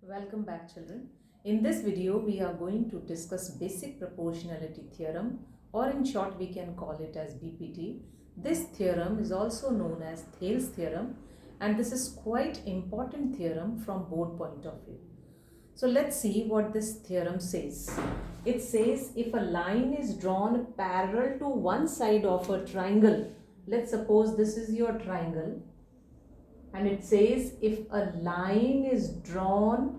Welcome back, children. In this video, we are going to discuss basic proportionality theorem, or in short we can call it as BPT. This theorem is also known as Thales theorem, and this is quite important theorem from board point of view. So let's see what this theorem says. It says if a line is drawn parallel to one side of a triangle, let's suppose this is your triangle, and it says if a line is drawn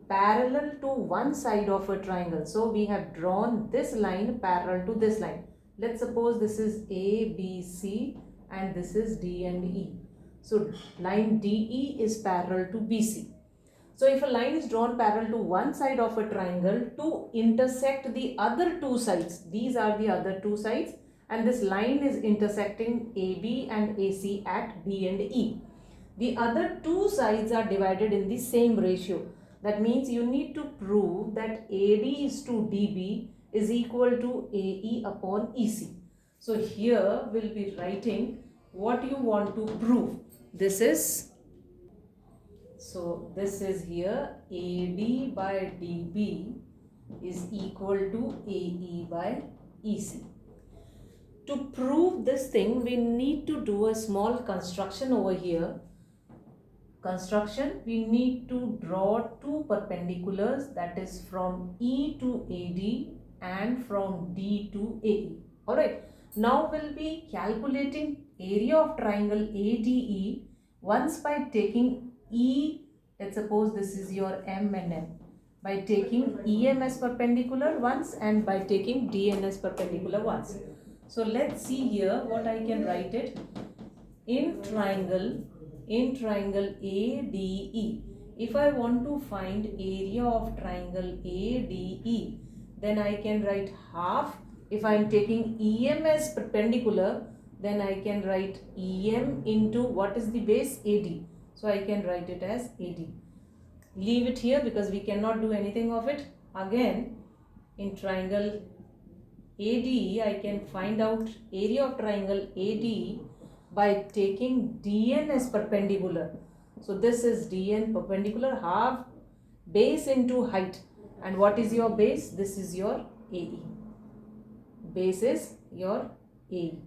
parallel to one side of a triangle. So we have drawn this line parallel to this line. Let's suppose this is A, B, C and this is D and E. So line DE is parallel to BC. So if a line is drawn parallel to one side of a triangle to intersect the other two sides, these are the other two sides, and this line is intersecting AB and AC at B and E. The other two sides are divided in the same ratio. That means you need to prove that AD is to DB is equal to AE upon EC. So here we'll be writing what you want to prove. This is here AD by DB is equal to AE by EC. To prove this thing, we need to do a small construction over here. We need to draw two perpendiculars, that is from E to AD and from D to AE. Alright, now we'll be calculating area of triangle ADE once by taking E, let's suppose this is your M and N, by taking EM as perpendicular once and by taking DN as perpendicular once. So let's see here what I can write it. In triangle ADE, if I want to find area of triangle ADE, then I can write half. If I am taking EM as perpendicular, then I can write EM into what is the base? AD. So I can write it as AD. Leave it here because we cannot do anything of it. Again, in triangle ADE, I can find out area of triangle ADE by taking DN as perpendicular. So this is DN perpendicular, half base into height. And what is your base? This is your AE. Base is your AE.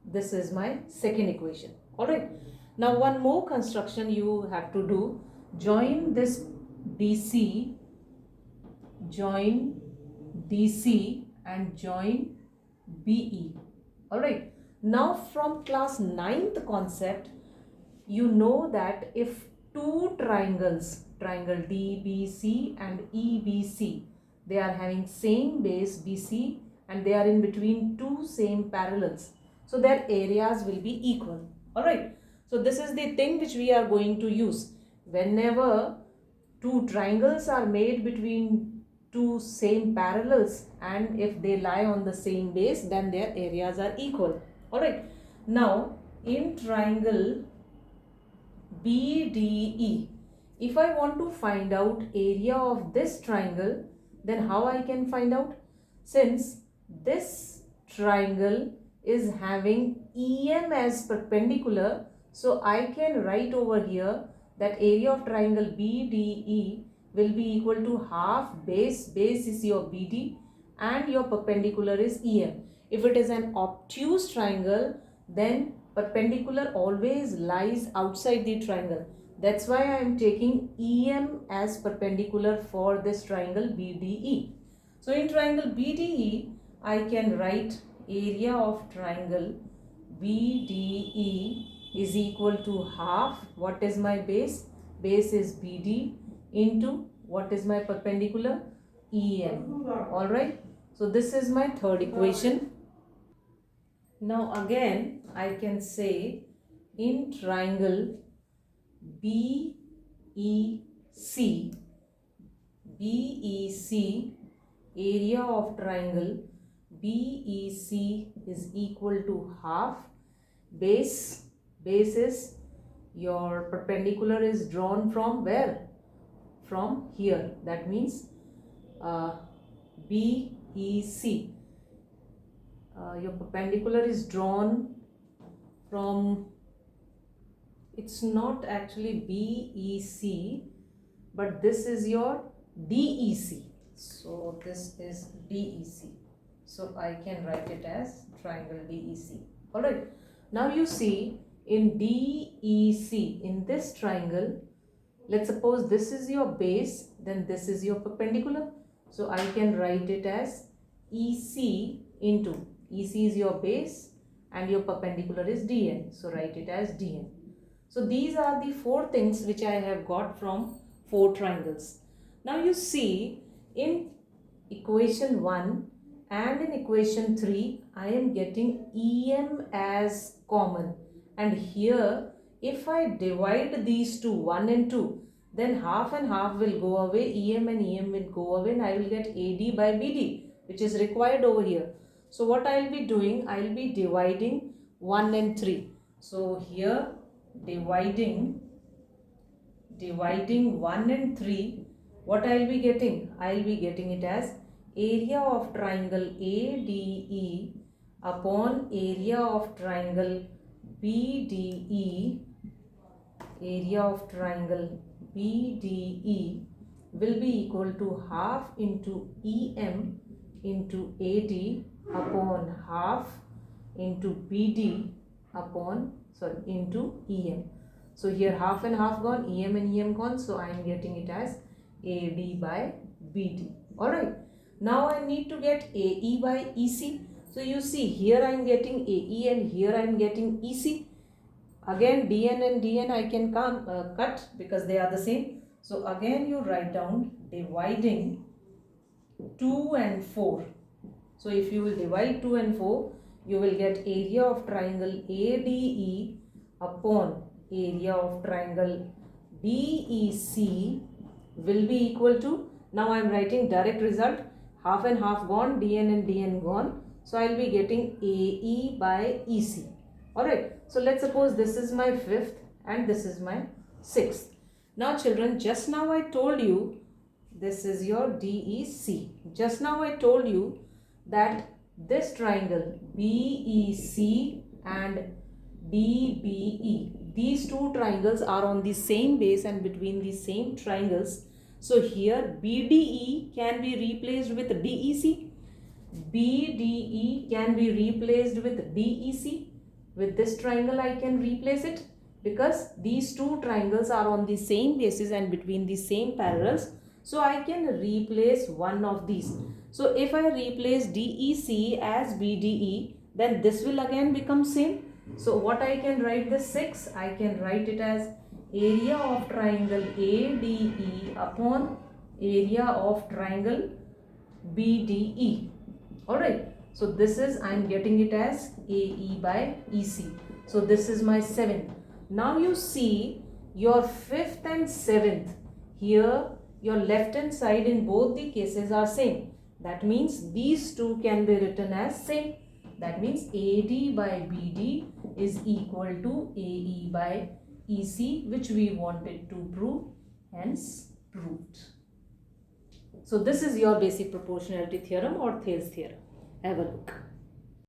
This is my second equation. Alright. Now one more construction you have to do. Join this BC, join DC and join BE. Alright. Now from class 9th concept, you know that if two triangles, triangle DBC and EBC, they are having same base BC and they are in between two same parallels, so their areas will be equal. Alright. So this is the thing which we are going to use. Whenever two triangles are made between two same parallels and if they lie on the same base, then their areas are equal. Alright, now in triangle BDE, if I want to find out area of this triangle, then how I can find out? Since this triangle is having EM as perpendicular, so I can write over here that area of triangle BDE will be equal to half base is your BD and your perpendicular is EM. If it is an obtuse triangle, then perpendicular always lies outside the triangle. That's why I am taking EM as perpendicular for this triangle BDE. So in triangle BDE, I can write area of triangle BDE is equal to half. What is my base? Base is BD into what is my perpendicular? EM. Alright. So this is my third equation. Now again I can say in triangle BEC, area of triangle BEC is equal to half. Base is your perpendicular is drawn from where? From here. That means BEC. Your perpendicular is drawn from, it's not actually BEC, but this is your DEC. So this is DEC. So I can write it as triangle DEC. Alright. Now you see in DEC, in this triangle, let's suppose this is your base, then this is your perpendicular. So I can write it as EC into, EC is your base and your perpendicular is DN. So write it as DN. So these are the four things which I have got from four triangles. Now you see in equation 1 and in equation 3 I am getting EM as common, and here if I divide these two, 1 and 2, then half and half will go away, EM and EM will go away, and I will get AD by BD, which is required over here. So what I will be doing, I will be dividing 1 and 3. So here dividing 1 and 3, what I will be getting? I will be getting it as area of triangle ADE upon area of triangle BDE. Area of triangle BDE will be equal to half into EM into AD upon half into BD upon, into EM. So here half and half gone, EM and EM gone, so I am getting it as AD by BD. Alright. Now I need to get AE by EC. So you see here I am getting AE and here I am getting EC. Again DN and DN I can cut because they are the same. So again you write down dividing 2 and 4. So if you will divide 2 and 4, you will get area of triangle ADE upon area of triangle DEC will be equal to, now I am writing direct result, half and half gone, DN and DN gone. So I will be getting AE by EC. Alright, so let's suppose this is my 5th and this is my 6th. Now children, just now I told you this is your DEC. Just now I told you that this triangle BEC and DBE, these two triangles are on the same base and between the same triangles. So here BDE can be replaced with DEC. BDE can be replaced with DEC. With this triangle I can replace it because these two triangles are on the same basis and between the same parallels. So I can replace one of these. So if I replace DEC as BDE, then this will again become same. So what I can write this 6, I can write it as area of triangle ADE upon area of triangle BDE. Alright, so this is, I am getting it as AE by EC. So this is my 7th. Now you see your 5th and 7th. Here your left hand side in both the cases are same. That means these two can be written as same. That means AD by BD is equal to AE by EC, which we wanted to prove, hence proved. So this is your basic proportionality theorem or Thales theorem. Have a look.